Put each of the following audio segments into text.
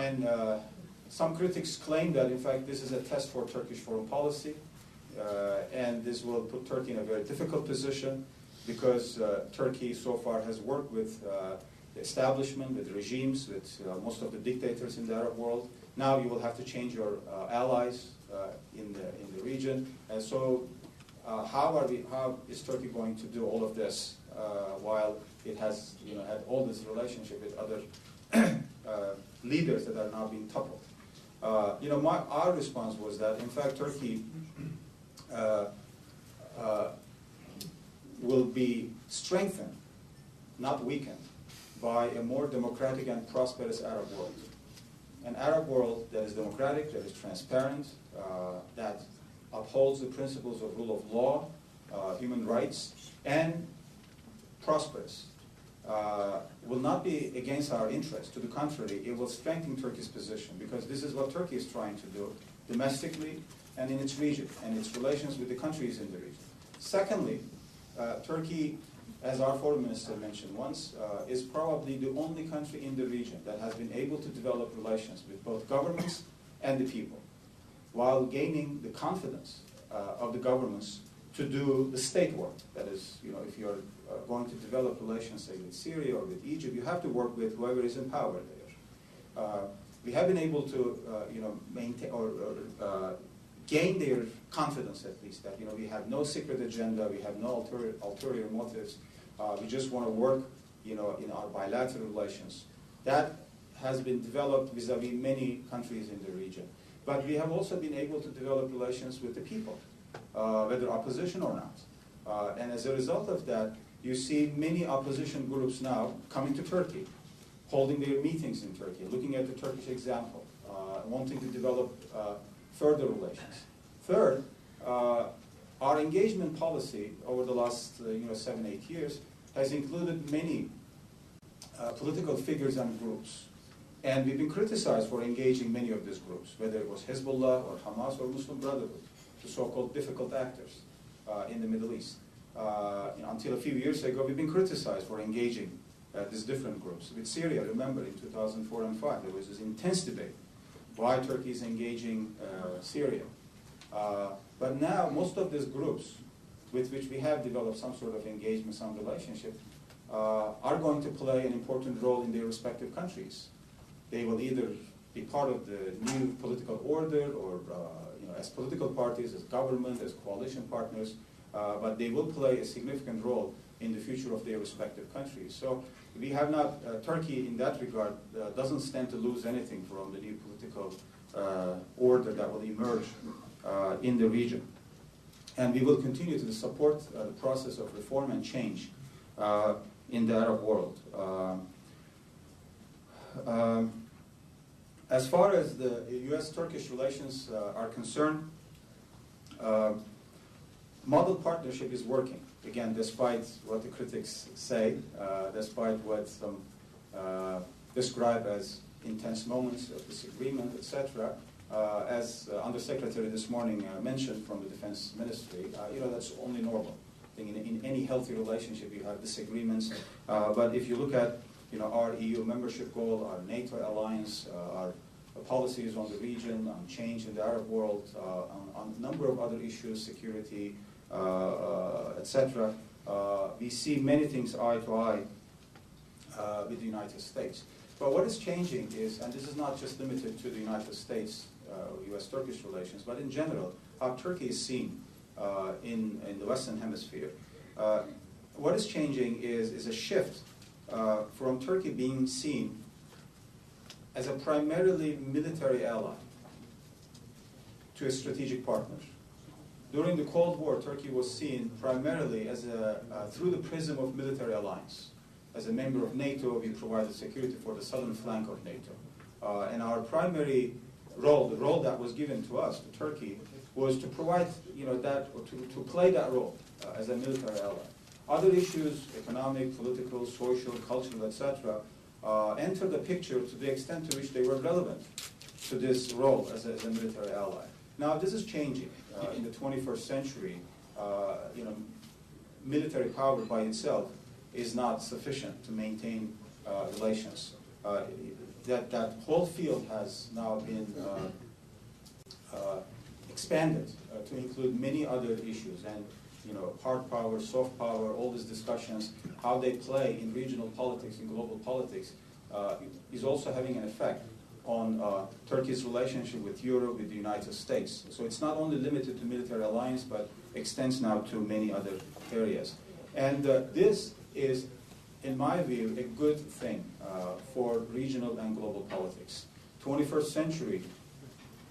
And some critics claim that, in fact, this is a test for Turkish foreign policy, and this will put Turkey in a very difficult position because Turkey so far has worked with the establishment, with regimes, with most of the dictators in the Arab world. Now you will have to change your allies in the region, and so how is Turkey going to do all of this while it has had all this relationship with other leaders that are now being toppled? Our response was that, in fact, Turkey will be strengthened, not weakened, by a more democratic and prosperous Arab world. An Arab world that is democratic, that is transparent, that upholds the principles of rule of law, human rights, and prosperous, will not be against our interests. To the contrary, it will strengthen Turkey's position, because this is what Turkey is trying to do domestically and in its region, and its relations with the countries in the region. Secondly, Turkey, as our foreign minister mentioned once, is probably the only country in the region that has been able to develop relations with both governments and the people, while gaining the confidence of the governments to do the state work. That is, if you're going to develop relations, say, with Syria or with Egypt, you have to work with whoever is in power there. We have been able to, maintain or gain their confidence, at least, that we have no secret agenda, we have no ulterior motives. We just want to work, in our bilateral relations. That has been developed vis-a-vis many countries in the region. But we have also been able to develop relations with the people, whether opposition or not. And as a result of that, you see many opposition groups now coming to Turkey, holding their meetings in Turkey, looking at the Turkish example, wanting to develop further relations. Third, our engagement policy over the last 7-8 years has included many political figures and groups. And we've been criticized for engaging many of these groups, whether it was Hezbollah or Hamas or Muslim Brotherhood, the so-called difficult actors in the Middle East. Until a few years ago, we've been criticized for engaging these different groups. With Syria, remember, in 2004 and 2005, there was this intense debate why Turkey is engaging Syria. But now, most of these groups with which we have developed some sort of engagement, some relationship, are going to play an important role in their respective countries. They will either be part of the new political order or as political parties, as government, as coalition partners, but they will play a significant role in the future of their respective countries. So we have not, Turkey in that regard doesn't stand to lose anything from the new political order that will emerge in the region. And we will continue to support the process of reform and change in the Arab world. As far as the U.S.-Turkish relations are concerned, model partnership is working. Again, despite what the critics say, despite what some describe as intense moments of disagreement, etc., as Undersecretary this morning mentioned from the Defense Ministry, that's only normal. I think in any healthy relationship you have disagreements, but if you look at our EU membership goal, our NATO alliance, our policies on the region, on change in the Arab world, on a number of other issues, security, etc., we see many things eye to eye with the United States. But what is changing is, and this is not just limited to the United States, U.S.-Turkish relations, but in general, how Turkey is seen in the Western Hemisphere. What is changing is a shift from Turkey being seen as a primarily military ally to a strategic partner. During the Cold War, Turkey was seen primarily as through the prism of military alliance. As a member of NATO, we provided security for the southern flank of NATO. And our primary role, the role that was given to us, to Turkey, was to provide, that, or to play that role as a military ally. Other issues, economic, political, social, cultural, etc., enter the picture to the extent to which they were relevant to this role as a military ally. Now, this is changing. In the 21st century, military power by itself is not sufficient to maintain relations. that whole field has now been expanded to include many other issues, and hard power, soft power, all these discussions, how they play in regional politics and global politics, is also having an effect on Turkey's relationship with Europe, with the United States. So it's not only limited to military alliance, but extends now to many other areas. And this is, in my view, a good thing for regional and global politics. 21st century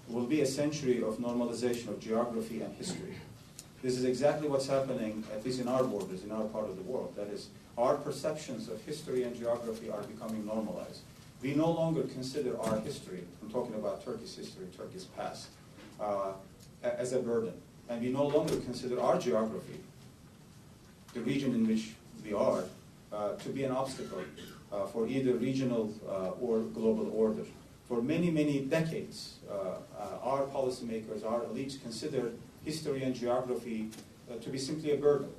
will be a century of normalization of geography and history. This is exactly what's happening, at least in our borders, in our part of the world. That is, our perceptions of history and geography are becoming normalized. We no longer consider our history, I'm talking about Turkey's history, Turkey's past, as a burden. And we no longer consider our geography, the region in which we are, to be an obstacle for either regional or global order. For many, many decades, our policymakers, our elites considered history and geography to be simply a burden.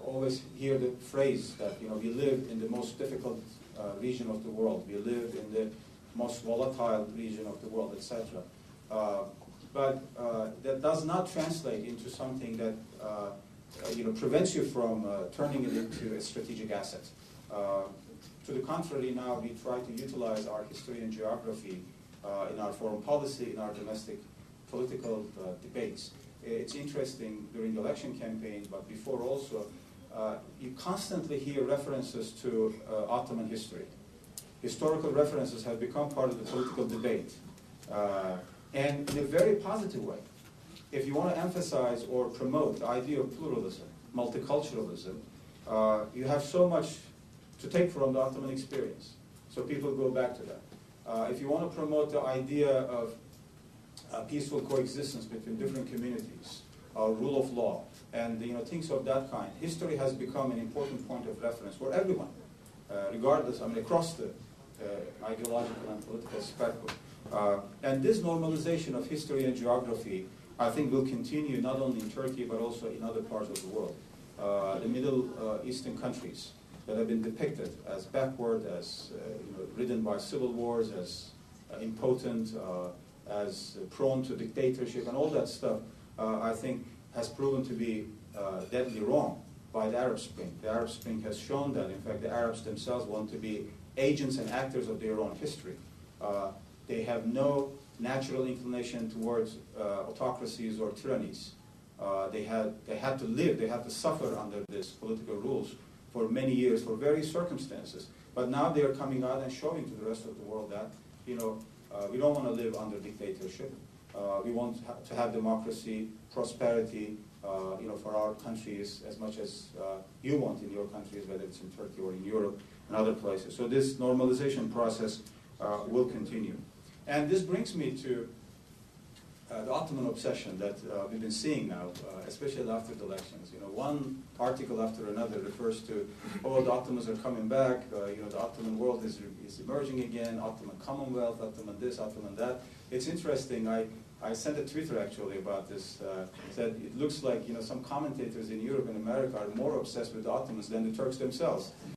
Always hear the phrase that we live in the most difficult region of the world, we live in the most volatile region of the world, etc. But that does not translate into something that prevents you from turning it into a strategic asset. To the contrary, now we try to utilize our history and geography in our foreign policy, in our domestic political debates. It's interesting during the election campaign, but before also, you constantly hear references to Ottoman history. Historical references have become part of the political debate, and in a very positive way. If you want to emphasize or promote the idea of pluralism, multiculturalism, you have so much to take from the Ottoman experience. So people go back to that. If you want to promote the idea of peaceful coexistence between different communities, rule of law, and things of that kind, history has become an important point of reference for everyone, regardless, across the ideological and political spectrum. And this normalization of history and geography, I think, will continue not only in Turkey, but also in other parts of the world. The Middle Eastern countries that have been depicted as backward, as ridden by civil wars, as impotent, as prone to dictatorship, and all that stuff, I think has proven to be deadly wrong by the Arab Spring. The Arab Spring has shown that, in fact, the Arabs themselves want to be agents and actors of their own history. They have no natural inclination towards autocracies or tyrannies. They had to live, they had to suffer under these political rules for many years, for various circumstances. But now they are coming out and showing to the rest of the world that, we don't want to live under dictatorship. We want to have democracy, prosperity, for our countries as much as you want in your countries, whether it's in Turkey or in Europe and other places. So this normalization process will continue. And this brings me to the Ottoman obsession that we've been seeing now, especially after the elections. One article after another refers to, oh, the Ottomans are coming back, the Ottoman world is emerging again, Ottoman Commonwealth, Ottoman this, Ottoman that. It's interesting, I sent a Twitter actually about this, said it looks like some commentators in Europe and America are more obsessed with the Ottomans than the Turks themselves.